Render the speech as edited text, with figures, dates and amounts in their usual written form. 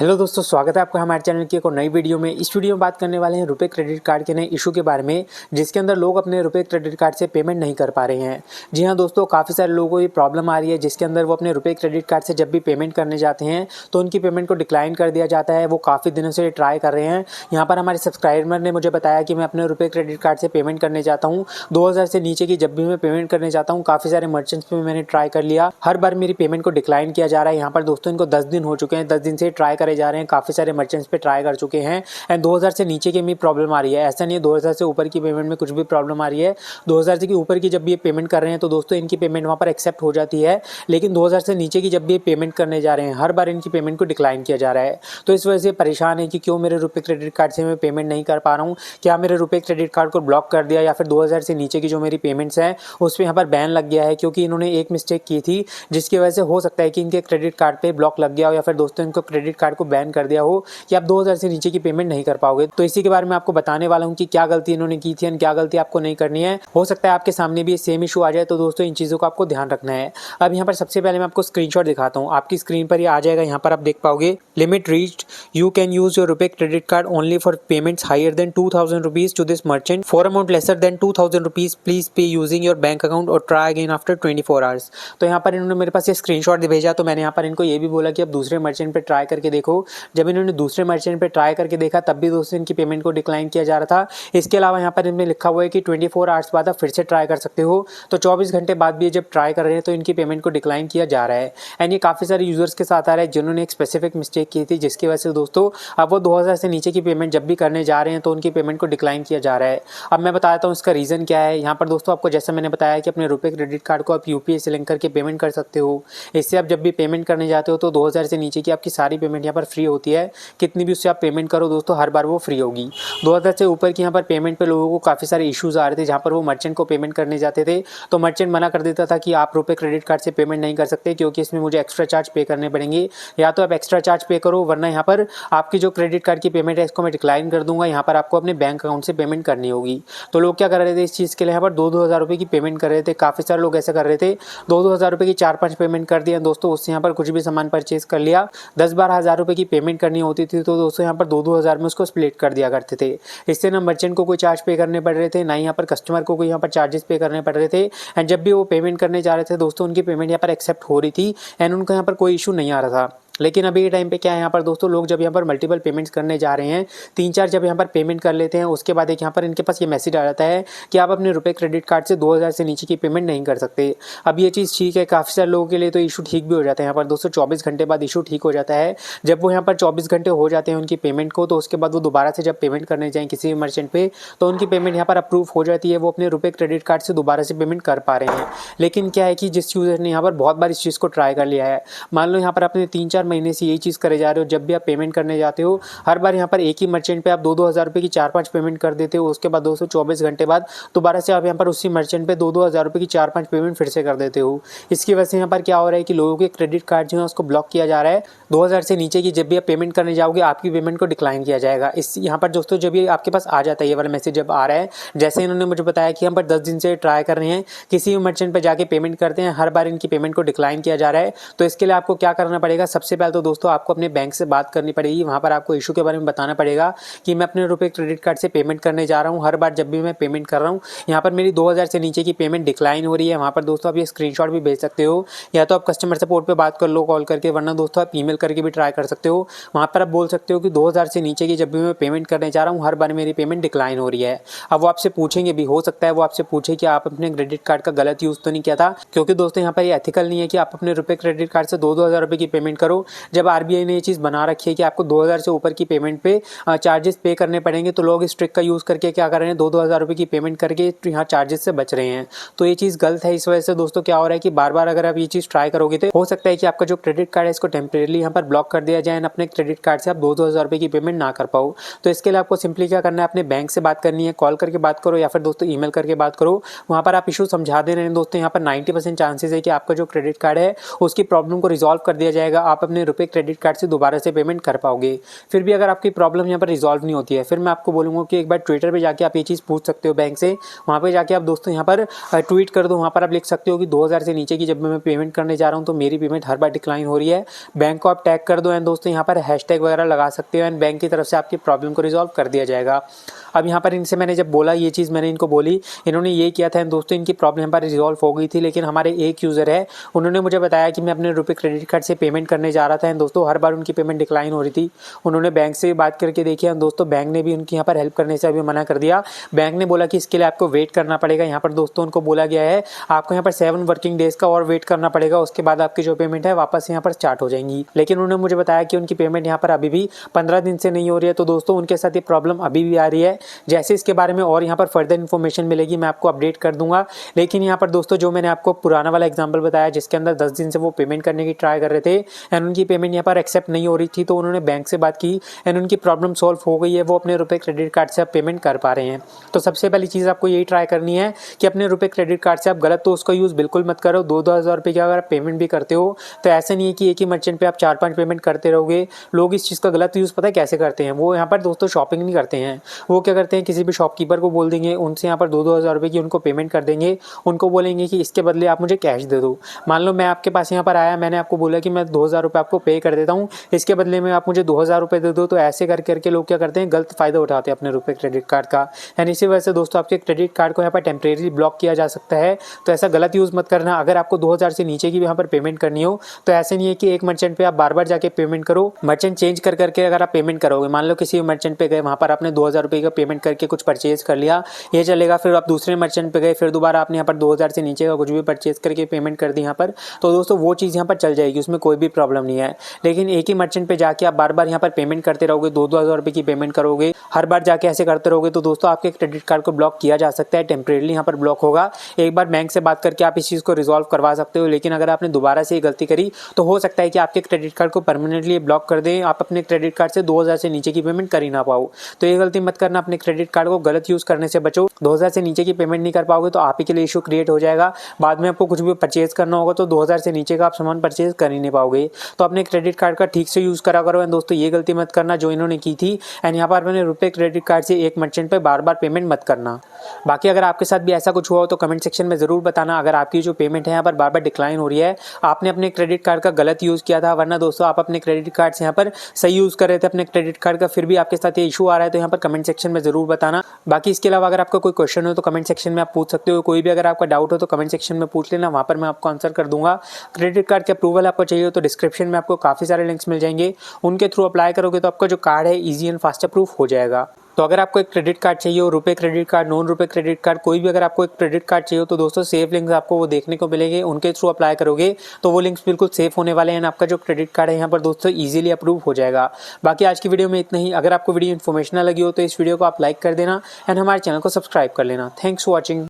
Hello दोस्तों, स्वागत है आपका हमारे चैनल की एक और नई वीडियो में। इस वीडियो में बात करने वाले हैं रुपए क्रेडिट कार्ड के नए इशू के बारे में, जिसके अंदर लोग अपने रुपए क्रेडिट कार्ड से पेमेंट नहीं कर पा रहे हैं। जी हाँ दोस्तों, काफ़ी सारे लोगों को ये प्रॉब्लम आ रही है, जिसके अंदर वो अपने रुपए क्रेडिट कार्ड से जब भी पेमेंट करने जाते हैं तो उनकी पेमेंट को डिक्लाइन कर दिया जाता है। वो काफ़ी दिनों से ट्राई कर रहे हैं। यहाँ पर हमारे सब्सक्राइबर ने मुझे बताया कि मैं अपने रुपए क्रेडिट कार्ड से पेमेंट करने जाता हूँ, 2000 से नीचे की जब भी मैं पेमेंट करने जाता हूँ, काफ़ी सारे मर्चेंट्स पे मैंने ट्राई कर लिया, हर बार मेरी पेमेंट को डिक्लाइन किया जा रहा है। यहाँ पर दोस्तों इनको 10 दिन हो चुके हैं, 10 दिन से ट्राई करे जा रहे हैं, काफ़ी सारे मर्चेंट्स पे ट्राई कर चुके हैं एंड 2000 से नीचे की भी प्रॉब्लम आ रही है। ऐसा नहीं है 2000 से ऊपर की पेमेंट में कुछ भी प्रॉब्लम आ रही है। 2000 से ऊपर की जब भी ये पेमेंट कर रहे हैं तो दोस्तों इनकी पेमेंट वहाँ पर एक्सेप्ट हो जाती है, लेकिन 2000 से नीचे की जब भी ये पेमेंट करने जा रहे हैं हर बार इनकी पेमेंट को डिक्लाइन किया जा रहा है। तो इस वजह से परेशान है कि क्यों मेरे रुपए क्रेडिट कार्ड से मैं पेमेंट नहीं कर पा रहा हूँ, क्या मेरे रुपए क्रेडिट कार्ड को ब्लॉक कर दिया या फिर 2000 से नीचे की जो मेरी पेमेंट्स हैं उस पर यहाँ पर बैन लग गया है, क्योंकि इन्होंने एक मिस्टेक की थी जिसकी वजह से हो सकता है कि इनके क्रेडिट कार्ड पे ब्लॉक लग गया हो या फिर दोस्तों इनको क्रेडिट कार्ड को बैन कर दिया हो कि आप 2000 से नीचे की पेमेंट नहीं कर पाओगे। तो इसी के बारे में आपको बताने वाला हूँ कि क्या गलती इन्होंने की थी और क्या गलती आपको नहीं करनी है। हो सकता है आपके सामने भी सेम इशू आ जाए, तो दोस्तों इन चीज़ों को आपको ध्यान रखना है। अब यहाँ पर सबसे पहले मैं आपको स्क्रीनशॉट दिखाता हूँ, आपकी स्क्रीन पर ये आ जाएगा। यहाँ पर आप देख पाओगे limit reached, you can use your RuPay credit card only for payments higher than 2000 rupees to this merchant, for amount lesser than 2000 rupees please pay using your bank account और ट्राई अगेन आफ्टर 24 आवर्स। तो यहाँ पर इन्होंने मेरे पास ये screenshot भेजा, तो मैंने यहाँ पर इनको ये भी बोला कि अब दूसरे मर्चेंट पे ट्राई करके देखो। जब इन्होंने दूसरे मर्चेंट पे ट्राई करके देखा तब भी दोस्तों इनकी पेमेंट को डिक्लाइन किया जा रहा था। इसके अलावा यहाँ पर इनमें लिखा हुआ है कि 24 आवर्स बाद आप फिर से ट्राई कर सकते हो। तो 24 घंटे बाद भी जब ट्राई कर रहे हैं तो इनकी पेमेंट को डिक्लाइन किया जा रहा है। एंड ये काफ़ी सारे यूजर्स के साथ आ रहा है जिन्होंने एक स्पेसिफिक मिस्टेक की थी, जिसकी वजह से दोस्तों अब वो 2000 से नीचे की पेमेंट जब भी करने जा रहे हैं तो उनकी पेमेंट को डिक्लाइन किया जा रहा है। अब मैं बताता हूँ इसका रीज़न क्या है। यहाँ पर दोस्तों आपको जैसा मैंने बताया कि अपने रुपए क्रेडिट कार्ड को आप यूपीआई से लिंक करके पेमेंट कर सकते हो। इससे आप जब भी पेमेंट करने जाते हो तो 2000 से नीचे की आपकी सारी पेमेंट यहाँ पर फ्री होती है। कितनी भी उससे आप पेमेंट करो दोस्तों हर बार वो फ्री होगी। 2000 से ऊपर की यहाँ पर पेमेंट पे लोगों को काफ़ी सारे इश्यूज आ रहे थे, जहाँ पर वो मर्चेंट को पेमेंट करने जाते थे तो मर्चेंट मना कर देता था कि आप रुपए क्रेडिट कार्ड से पेमेंट नहीं कर सकते, क्योंकि इसमें मुझे एक्स्ट्रा चार्ज पे करने पड़ेंगे। या तो आप एक्स्ट्रा चार्ज पे करो, वरना यहाँ पर आपकी जो क्रेडिट कार्ड की पेमेंट है इसको मैं डिक्लाइन कर दूंगा, यहाँ पर आपको अपने बैंक अकाउंट से पेमेंट करनी होगी। तो लोग क्या कर रहे थे इस चीज़ के लिए, यहाँ पर 2-2 हज़ार रुपये की पेमेंट कर रहे थे। काफ़ी सारे लोग ऐसा कर रहे थे, 2-2 हज़ार रुपये की 4-5 पेमेंट कर दिया दोस्तों, उससे यहाँ पर कुछ भी सामान परचेज कर लिया। 10-12 हज़ार रुपये की पेमेंट करनी होती थी तो दोस्तों यहाँ पर 2-2 हज़ार में उसको स्प्लिट कर दिया करते थे। इससे ना मर्चेंट को कोई चार्ज पे करने पड़ रहे थे, ना ही यहाँ पर कस्टमर को कोई यहाँ पर चार्जेस पे करने पड़ रहे थे। एंड जब भी वो पेमेंट करने जा रहे थे दोस्तों उनकी पेमेंट यहाँ पर एक्सेप्ट हो रही थी एंड उनका यहाँ पर कोई इशू नहीं आ रहा था। लेकिन अभी के टाइम पे क्या है, यहाँ पर दोस्तों लोग जब यहाँ पर मल्टीपल पेमेंट्स करने जा रहे हैं, 3-4 जब यहाँ पर पेमेंट कर लेते हैं उसके बाद एक यहाँ पर इनके पास ये मैसेज आ जाता है कि आप अपने रुपए क्रेडिट कार्ड से 2000 से नीचे की पेमेंट नहीं कर सकते। अब ये चीज़ ठीक है, काफ़ी सारे लोगों के लिए तो इशू ठीक भी हो जाता है। यहाँ पर दोस्तों 24 घंटे बाद इशू ठीक हो जाता है। जब वो यहाँ पर 24 घंटे हो जाते हैं उनकी पेमेंट को, तो उसके बाद वो दोबारा से जब पेमेंट करने जाएँ किसी भी मर्चेंट पे तो उनकी पेमेंट यहाँ पर अप्रूव हो जाती है, वो अपने रुपए क्रेडिट कार्ड से दोबारा से पेमेंट कर पा रहे हैं। लेकिन क्या है कि जिस यूज़र ने यहाँ पर बहुत बार इस चीज़ को ट्राई कर लिया है, मान लो यहाँ पर आपने 3-4 महीने से यही चीज़ करे जा रहे हो, जब भी आप पेमेंट करने जाते हो हर बार यहाँ पर एक ही मर्चेंट पे आप 2-2 हज़ार रुपये की 4-5 पेमेंट कर देते हो। उसके बाद 224 घंटे बाद दोबारा से आप यहाँ पर उसी मर्चेंट पे 2-2 हज़ार रुपये की 4-5 पेमेंट फिर से कर देते हो। इसकी वजह से यहाँ पर क्या हो रहा है कि लोगों के क्रेडिट कार्ड जो है उसको ब्लॉक किया जा रहा है। 2000 से नीचे की जब भी आप पेमेंट करने जाओगे आपकी पेमेंट को डिक्लाइन किया जाएगा। इस यहाँ पर दोस्तों जब ये आपके पास आ जाता है, ये वाला मैसेज जब आ रहा है, जैसे इन्होंने मुझे बताया कि यहाँ पर 10 दिन से ट्राई कर रहे हैं, किसी भी मर्चेंट पर जाके पेमेंट करते हैं, हर बार इनकी पेमेंट को डिक्लाइन किया जा रहा है। तो इसके लिए आपको क्या करना पड़ेगा, सबसे पहले तो दोस्तों आपको अपने बैंक से बात करनी पड़ेगी। वहाँ पर आपको इशू के बारे में बताना पड़ेगा कि मैं अपने रुपए क्रेडिट कार्ड से पेमेंट करने जा रहा हूँ, हर बार जब भी मैं पेमेंट कर रहा हूँ यहाँ पर मेरी 2000 से नीचे की पेमेंट डिक्लाइन हो रही है। वहाँ पर दोस्तों आप ये स्क्रीनशॉट भी भेज सकते हो, या तो आप कस्टमर सपोर्ट पे बात कर लो कॉल करके, वरना दोस्तों आप ईमेल करके भी ट्राई कर सकते हो। वहाँ पर आप बोल सकते हो कि 2000 से नीचे की जब भी मैं पेमेंट करने जा रहा हूँ हर बार मेरी पेमेंट डिक्लाइन हो रही है। अब वो आपसे पूछेंगे भी, हो सकता है वो आपसे पूछे कि आप अपने क्रेडिट कार्ड का गलत यूज़ तो नहीं किया था, क्योंकि दोस्तों यहाँ पर ये एथिकल नहीं है कि आप अपने रुपए क्रेडिट कार्ड से 2-2 हज़ार रुपये की पेमेंट करो। जब आरबीआई ने ये चीज़ बना रखी है कि आपको 2000 से ऊपर की पेमेंट पे चार्जेस पे करने पड़ेंगे, तो लोग इस ट्रिक का यूज़ करके क्या कर रहे हैं, 2-2 हज़ार रुपये की पेमेंट करके यहाँ चार्जेस से बच रहे हैं। तो ये चीज़ गलत है। इस वजह से दोस्तों क्या हो रहा है कि बार बार अगर आप ये चीज़ ट्राई करोगे तो हो सकता है कि आपका जो क्रेडिट कार्ड है इसको टेम्परेरी यहाँ पर ब्लॉक कर दिया जाए, अपने क्रेडिट कार्ड से आप 2-2 हज़ार रुपये की पेमेंट ना कर पाओ। तो इसके लिए आपको सिंपली क्या करना है, अपने बैंक से बात करनी है, कॉल करके बात करो या फिर दोस्तों ईमेल करके बात करो। वहाँ पर आप इशू समझा दे रहे हैं दोस्तों, यहाँ पर 90% चांसेस है कि आपका जो क्रेडिट कार्ड है उसकी प्रॉब्लम को रिजॉल्व कर दिया जाएगा। आप अपने रुपए क्रेडिट कार्ड से दोबारा से पेमेंट कर पाओगे। फिर भी अगर आपकी प्रॉब्लम यहाँ पर रिजॉल्व नहीं होती है, फिर मैं आपको बोलूँगा कि एक बार ट्विटर पे जाके आप ये चीज़ पूछ सकते हो बैंक से। वहाँ पे जाके आप दोस्तों यहाँ पर ट्वीट कर दो, वहाँ पर आप लिख सकते हो कि 2000 से नीचे की जब मैं पेमेंट करने जा रहा हूँ तो मेरी पेमेंट हर बार डिक्लाइन हो रही है। बैंक को आप टैग कर दो एंड दोस्तों यहाँ पर हैशटैग वगैरह लगा सकते हो एंड बैंक की तरफ से आपकी प्रॉब्लम को रिजॉल्व कर दिया जाएगा। अब यहाँ पर इनसे मैंने जब बोला ये चीज़ मैंने इनको बोली, इन्होंने ये किया था दोस्तों, इनकी प्रॉब्लम यहाँ पर रिजॉल्व हो गई थी। लेकिन हमारे एक यूज़र है, उन्होंने मुझे बताया कि मैं अपने रुपए क्रेडिट कार्ड से पेमेंट करने जा रहा था एंड दोस्तों हर बार उनकी पेमेंट डिक्लाइन हो रही थी। उन्होंने बैंक से बात करके देखी एंड दोस्तों बैंक ने भी उनकी यहाँ पर हेल्प करने से अभी मना कर दिया। बैंक ने बोला कि इसके लिए आपको वेट करना पड़ेगा। यहाँ पर दोस्तों उनको बोला गया है आपको यहाँ पर 7 वर्किंग डेज का और वेट करना पड़ेगा, उसके बाद आपकी जो पेमेंट है वापस यहाँ पर स्टार्ट हो जाएंगी। लेकिन उन्होंने मुझे बताया कि उनकी पेमेंट यहाँ पर अभी भी 15 दिन से नहीं हो रही है। तो दोस्तों उनके साथ ये प्रॉब्लम अभी भी आ रही है। जैसे इसके बारे में और यहाँ पर फर्दर इन्फॉर्मेशन मिलेगी मैं आपको अपडेट कर दूंगा। लेकिन यहाँ पर दोस्तों जो मैंने आपको पुराना वाला एग्जांपल बताया जिसके अंदर 10 दिन से वो पेमेंट करने की ट्राई कर रहे थे एंड उनकी पेमेंट यहाँ पर एक्सेप्ट नहीं हो रही थी, तो उन्होंने बैंक से बात की एंड उनकी प्रॉब्लम सॉल्व हो गई है। वो अपने रुपए क्रेडिट कार्ड से आप पेमेंट कर पा रहे हैं। तो सबसे पहली चीज़ आपको यही ट्राई करनी है कि अपने रुपए क्रेडिट कार्ड से आप गलत तो उसका यूज़ बिल्कुल मत करो। 2-2 हज़ार रुपये की अगर आप पेमेंट भी करते हो तो ऐसा नहीं है कि एक ही मर्चेंट पे आप 4-5 पेमेंट करते रहोगे। लोग इस चीज़ का गलत यूज़ पता है कैसे करते हैं, वो यहाँ पर दोस्तों शॉपिंग नहीं करते हैं। वो क्या करते हैं, किसी भी शॉपकीपर को बोल देंगे, उनसे यहाँ पर 2-2 हज़ार रुपये की उनको पेमेंट कर देंगे। उनको बोलेंगे कि इसके बदले आप मुझे कैश दे दो। मान लो मैं आपके पास यहाँ पर आया, मैंने आपको बोला कि मैं 2,000 रुपये आपको पे कर देता हूँ, इसके बदले में आप मुझे 2,000 रुपये दे दो। तो ऐसे करके लोग क्या करते हैं, गलत फ़ायदा उठाते हैं अपने रुपए क्रेडिट कार्ड का। एंड इसी वजह से दोस्तों आपके क्रेडिट कार्ड को यहाँ पर टेम्परेरी ब्लॉक किया जा सकता है। तो ऐसा गलत यूज़ मत करना। अगर आपको 2,000 से नीचे की भी यहाँ पर पेमेंट करनी हो तो ऐसे नहीं है कि एक मर्चेंट पे आप बार बार जाके पेमेंट करो। मर्चेंट चेंज करके अगर आप पेमेंट करोगे, मान लो किसी मर्चेंट पे गए, वहाँ पर आपने 2,000 रुपये का पेमेंट करके कुछ परचेज कर लिया, ये चलेगा। फिर आप दूसरे मर्चेंट पे गए, फिर दोबारा आपने यहाँ पर 2,000 से नीचे का कुछ भी परचेज करके पेमेंट कर दी यहाँ पर, तो दोस्तों वो चीज़ यहाँ पर चल जाएगी, उसमें कोई भी प्रॉब्लम नहीं है। लेकिन एक ही मर्चेंट पे जाके आप बार बार यहाँ पर पेमेंट करते रहोगे, 2-2 हज़ार रुपये की पेमेंट करोगे, हर बार जाके ऐसे करते रहोगे, तो दोस्तों आपके क्रेडिट कार्ड को ब्लॉक किया जा सकता है। टेम्परेरी यहाँ पर ब्लॉक होगा। एक बार बैंक से बात करके आप इस चीज़ को रिजॉल्व करवा सकते हो। लेकिन अगर आपने दोबारा से ये गलती करी तो हो सकता है कि आपके क्रेडिट कार्ड को परमानेंटली ब्लॉक कर दें, आप अपने क्रेडिट कार्ड से 2,000 से नीचे की पेमेंट कर ही ना पाओ। तो ये गलती मत करना, अपने क्रेडिट कार्ड को गलत यूज़ करने से बचो। 2,000 से नीचे की पेमेंट नहीं कर पाओगे तो आप ही के लिए इशू क्रिएट हो जाएगा। बाद में आपको कुछ भी परचेज करना होगा तो 2,000 से नीचे का आप सामान परचेज कर ही नहीं पाओगे। तो अपने क्रेडिट कार्ड का ठीक से यूज़ करा करो। एंड दोस्तों ये गलती मत करना जो इन्होंने की थी। एंड यहाँ पर मैंने रुपए क्रेडिट कार्ड से एक मर्चेंट पे बार बार पेमेंट मत करना। बाकी अगर आपके साथ भी ऐसा कुछ हुआ हो तो कमेंट सेक्शन में ज़रूर बताना। अगर आपकी जो पेमेंट है यहाँ पर बार बार डिक्लाइन हो रही है, आपने अपने क्रेडिट कार्ड का गलत यूज़ किया था, वरना दोस्तों आप अपने क्रेडिट कार्ड से यहाँ पर सही यूज़ कर रहे थे अपने क्रेडिट कार्ड का, फिर भी आपके साथ ये इशू आ रहा है, तो यहाँ पर कमेंट सेक्शन में ज़रूर बताना। बाकी इसके अलावा अगर आपका कोई क्वेश्चन हो तो कमेंट सेक्शन में आप पूछ सकते हो। कोई भी अगर आपका डाउट हो तो कमेंट सेक्शन में पूछ लेना, वहाँ पर मैं आपको आंसर कर दूंगा। क्रेडिट कार्ड के अप्रूवल आपको चाहिए हो तो डिस्क्रिप्शन में आपको काफ़ी सारे लिंक्स मिल जाएंगे, उनके थ्रू अप्लाई करोगे तो आपका जो कार्ड है ईजी एंड फास्ट अप्रूव हो जाएगा। तो अगर आपको एक क्रेडिट कार्ड चाहिए हो, रुपए क्रेडिट कार्ड, नॉन रुपए क्रेडिट कार्ड, कोई भी अगर आपको एक क्रेडिट कार्ड चाहिए हो तो दोस्तों सेफ लिंक्स आपको वो देखने को मिलेंगे, उनके थ्रू अप्लाई करोगे तो वो लिंक्स बिल्कुल सेफ होने वाले हैं। आपका जो क्रेडिट कार्ड है यहाँ पर दोस्तों इजीली अप्रूव हो जाएगा। बाकी आज की वीडियो में इतना ही। अगर आपको वीडियो इन्फॉर्मेशनल लगी हो तो इस वीडियो को आप लाइक कर देना एंड हमारे चैनल को सब्सक्राइब कर लेना। Thanks for watching.